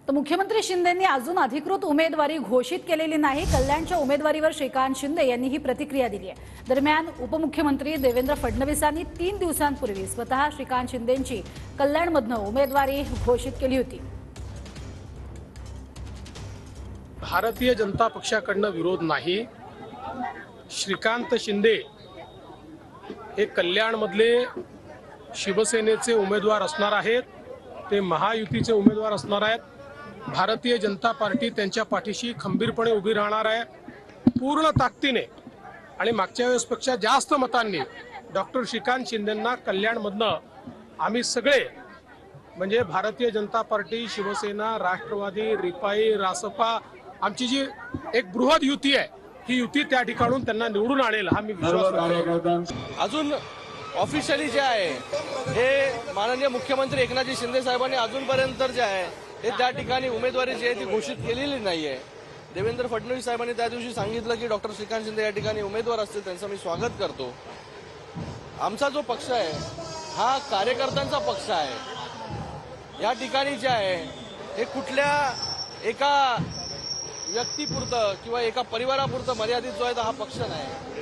तर मुख्यमंत्री शिंदेंनी अजून अधिकृत उमेदवारी घोषित केलेली नाही। कल्याणच्या उमेदवारीवर श्रीकांत शिंदे यांनी ही प्रतिक्रिया दिली आहे। दरम्यान उपमुख्यमंत्री देवेंद्र फडणवीसांनी 3 दिवसांपूर्वी स्वतः श्रीकांत शिंदेंची कल्याणमधनं उमेदवारी घोषित केली होती। भारतीय जनता पक्षाकडनं विरोध नाही। श्रीकांत शिंदे हे कल्याणमधले शिवसेनेचे उमेदवार असणार आहेत, ते महायुतीचे उमेदवार असणार आहेत। भारतीय जनता पार्टी त्यांच्या पाठीशी खंबीरपणे उभी राहणार आहे, पूर्ण ताकदीने आणि मागच्या वेळेसपेक्षा जास्त मतांनी डॉक्टर श्रीकांत शिंदेंना कल्याणमधनं आम्ही सगळे म्हणजे भारतीय जनता पार्टी, शिवसेना, राष्ट्रवादी, रिपाई, रासपा आमची जी एक बृहद युती आहे, ही युती त्या ठिकाणून त्यांना निवडून आणेल हा मी विश्वास करतो। अजून ऑफिशियली जे आहे हे माननीय मुख्यमंत्री एकनाथजी शिंदे साहेबांनी अजूनपर्यंत जे आहे हे त्या ठिकाणी उमेदवारी जी आहे ती घोषित केलेली नाहीये। देवेंद्र फडणवीस साहेबांनी त्या दिवशी सांगितलं की डॉक्टर श्रीकांत शिंदे या ठिकाणी उमेदवार असतील, त्यांचं मी स्वागत करतो। आमचा जो पक्ष आहे हा कार्यकर्त्यांचा पक्ष आहे। या ठिकाणी जे आहे हे कुठल्या एका व्यक्तीपुरतं किंवा एका परिवारापुरतं मर्यादित जो आहे हा पक्ष नाही।